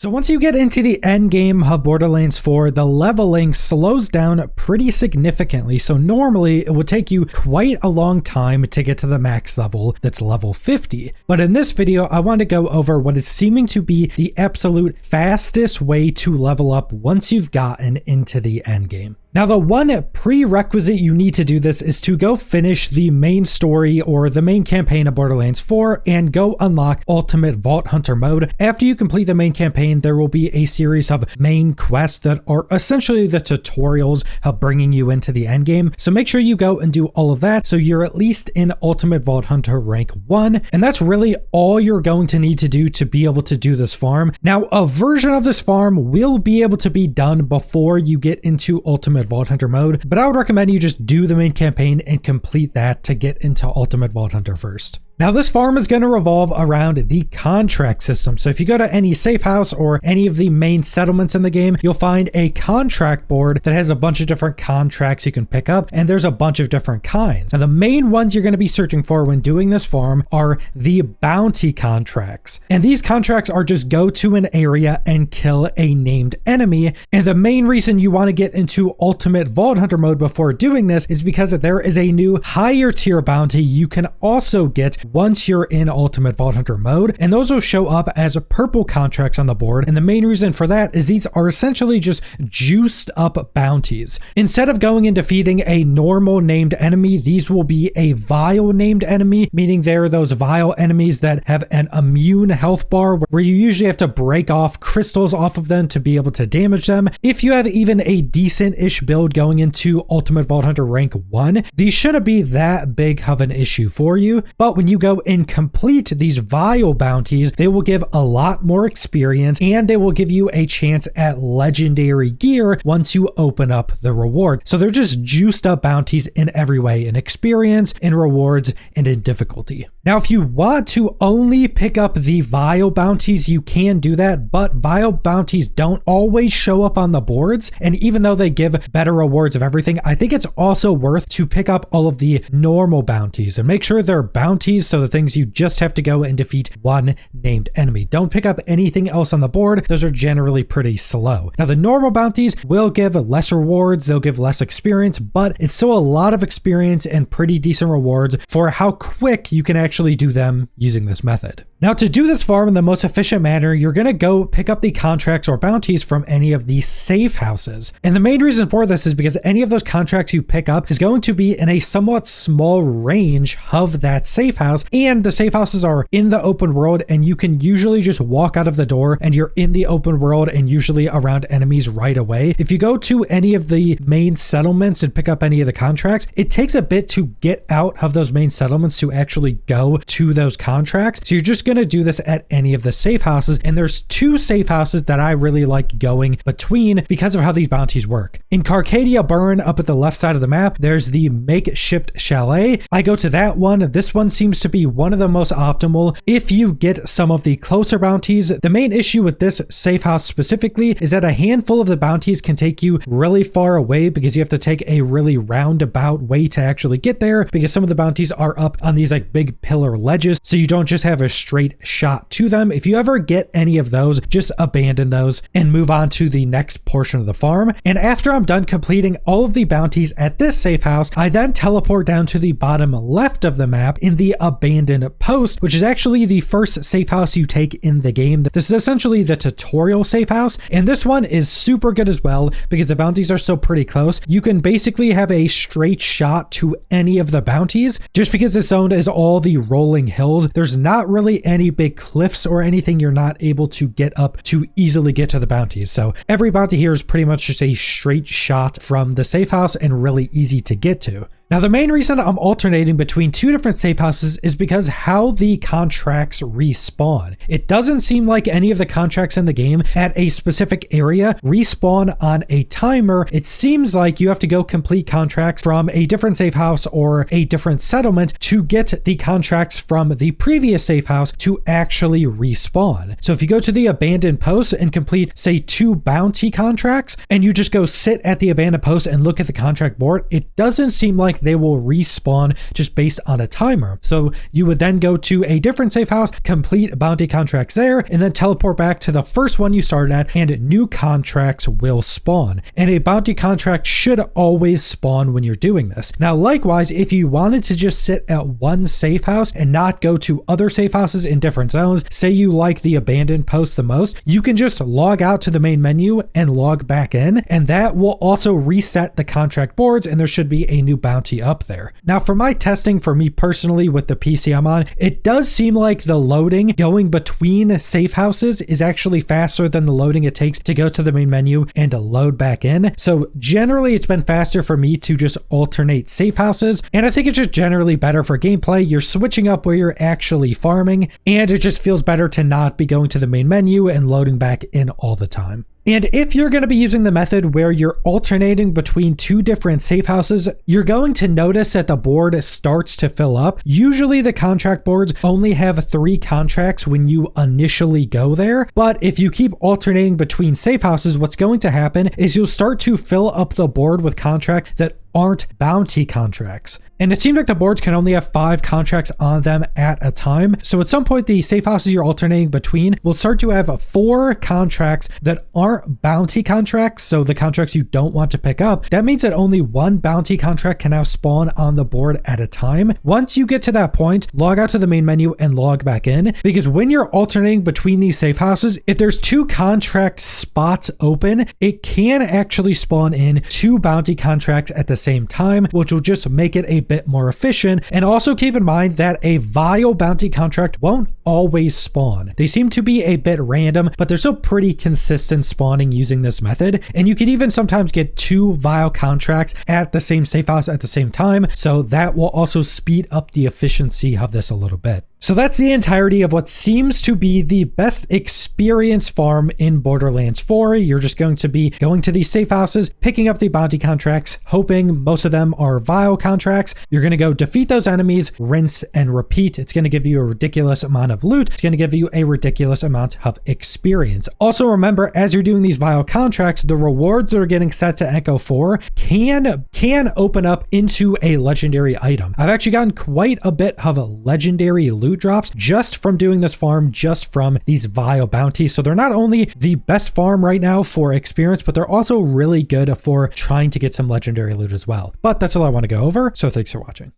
So once you get into the end game of Borderlands 4, the leveling slows down pretty significantly. So normally it would take you quite a long time to get to the max level, that's level 50. But in this video, I want to go over what is seeming to be the absolute fastest way to level up once you've gotten into the end game. Now, the one prerequisite you need to do this is to go finish the main story or the main campaign of Borderlands 4 and go unlock Ultimate Vault Hunter mode. After you complete the main campaign, there will be a series of main quests that are essentially the tutorials of bringing you into the end game. So make sure you go and do all of that so you're at least in Ultimate Vault Hunter rank 1. And that's really all you're going to need to do to be able to do this farm. Now, a version of this farm will be able to be done before you get into Ultimate Vault Hunter mode, but I would recommend you just do the main campaign and complete that to get into Ultimate Vault Hunter first. Now, this farm is going to revolve around the contract system. So if you go to any safe house or any of the main settlements in the game, you'll find a contract board that has a bunch of different contracts you can pick up, and there's a bunch of different kinds. Now, the main ones you're going to be searching for when doing this farm are the bounty contracts. And these contracts are just go to an area and kill a named enemy. And the main reason you want to get into Ultimate Vault Hunter mode before doing this is because there is a new higher tier bounty you can also get once you're in Ultimate Vault Hunter mode, and those will show up as purple contracts on the board. And the main reason for that is these are essentially just juiced up bounties. Instead of going and defeating a normal named enemy, these will be a vile named enemy, meaning they're those vile enemies that have an immune health bar where you usually have to break off crystals off of them to be able to damage them. If you have even a decent-ish build going into Ultimate Vault Hunter rank 1, these shouldn't be that big of an issue for you. But when you go and complete these vile bounties, they will give a lot more experience and they will give you a chance at legendary gear once you open up the reward. So they're just juiced up bounties in every way, in experience, in rewards, and in difficulty. Now, if you want to only pick up the vile bounties, you can do that, but vile bounties don't always show up on the boards. And even though they give better rewards of everything, I think it's also worth to pick up all of the normal bounties and make sure they're bounties. So the things you just have to go and defeat one named enemy. Don't pick up anything else on the board. Those are generally pretty slow. Now, the normal bounties will give less rewards. They'll give less experience, but it's still a lot of experience and pretty decent rewards for how quick you can actually do them using this method. Now, to do this farm in the most efficient manner, you're going to go pick up the contracts or bounties from any of the safe houses. And the main reason for this is because any of those contracts you pick up is going to be in a somewhat small range of that safe house. And the safe houses are in the open world, and you can usually just walk out of the door and you're in the open world and usually around enemies right away. If you go to any of the main settlements and pick up any of the contracts, it takes a bit to get out of those main settlements to actually go to those contracts. So you're just going to do this at any of the safe houses, and there's two safe houses that I really like going between because of how these bounties work. In Carcadia Burn, up at the left side of the map, there's the makeshift chalet. I go to that one. This one seems to be one of the most optimal if you get some of the closer bounties. The main issue with this safe house specifically is that a handful of the bounties can take you really far away because you have to take a really roundabout way to actually get there, because some of the bounties are up on these like big pillar ledges, so you don't just have a straight shot to them. If you ever get any of those, just abandon those and move on to the next portion of the farm. And after I'm done completing all of the bounties at this safe house, I then teleport down to the bottom left of the map in the abandoned post, which is actually the first safe house you take in the game. This is essentially the tutorial safe house, and this one is super good as well because the bounties are so pretty close. You can basically have a straight shot to any of the bounties. Just because this zone is all the rolling hills, there's not really any big cliffs or anything you're not able to get up to easily get to the bounties. So every bounty here is pretty much just a straight shot from the safe house and really easy to get to. Now, the main reason I'm alternating between two different safe houses is because how the contracts respawn. It doesn't seem like any of the contracts in the game at a specific area respawn on a timer. It seems like you have to go complete contracts from a different safe house or a different settlement to get the contracts from the previous safe house to actually respawn. So if you go to the abandoned post and complete, say, 2 bounty contracts, and you just go sit at the abandoned post and look at the contract board, it doesn't seem like like they will respawn just based on a timer. So you would then go to a different safe house, complete bounty contracts there, and then teleport back to the first one you started at, and new contracts will spawn. And a bounty contract should always spawn when you're doing this. Now, likewise, if you wanted to just sit at one safe house and not go to other safe houses in different zones, say you like the abandoned post the most, you can just log out to the main menu and log back in, and that will also reset the contract boards, and there should be a new bounty up there. Now, for my testing, for me personally with the PC I'm on, it does seem like the loading going between safe houses is actually faster than the loading it takes to go to the main menu and to load back in. So generally it's been faster for me to just alternate safe houses, and I think it's just generally better for gameplay. You're switching up where you're actually farming, and it just feels better to not be going to the main menu and loading back in all the time. And if you're going to be using the method where you're alternating between two different safe houses, you're going to notice that the board starts to fill up. Usually the contract boards only have 3 contracts when you initially go there, but if you keep alternating between safe houses, what's going to happen is you'll start to fill up the board with contracts that aren't bounty contracts. And it seems like the boards can only have 5 contracts on them at a time. So at some point, the safe houses you're alternating between will start to have 4 contracts that aren't bounty contracts. So the contracts you don't want to pick up. That means that only 1 bounty contract can now spawn on the board at a time. Once you get to that point, log out to the main menu and log back in, because when you're alternating between these safe houses, if there's 2 contract spots open, it can actually spawn in 2 bounty contracts at the same time, which will just make it a bit more efficient. And also keep in mind that a vial bounty contract won't always spawn. They seem to be a bit random, but they're still pretty consistent spawning using this method. And you can even sometimes get 2 vial contracts at the same safe house at the same time. So that will also speed up the efficiency of this a little bit. So that's the entirety of what seems to be the best experience farm in Borderlands 4. You're just going to be going to these safe houses, picking up the bounty contracts, hoping most of them are vial contracts. You're going to go defeat those enemies, rinse and repeat. It's going to give you a ridiculous amount of loot. It's going to give you a ridiculous amount of experience. Also remember, as you're doing these vial contracts, the rewards that are getting set to Echo 4 can open up into a legendary item. I've actually gotten quite a bit of a legendary loot drops just from doing this farm, just from these vial bounties. So they're not only the best farm right now for experience, but they're also really good for trying to get some legendary loot as well. But that's all I want to go over. So thanks for watching.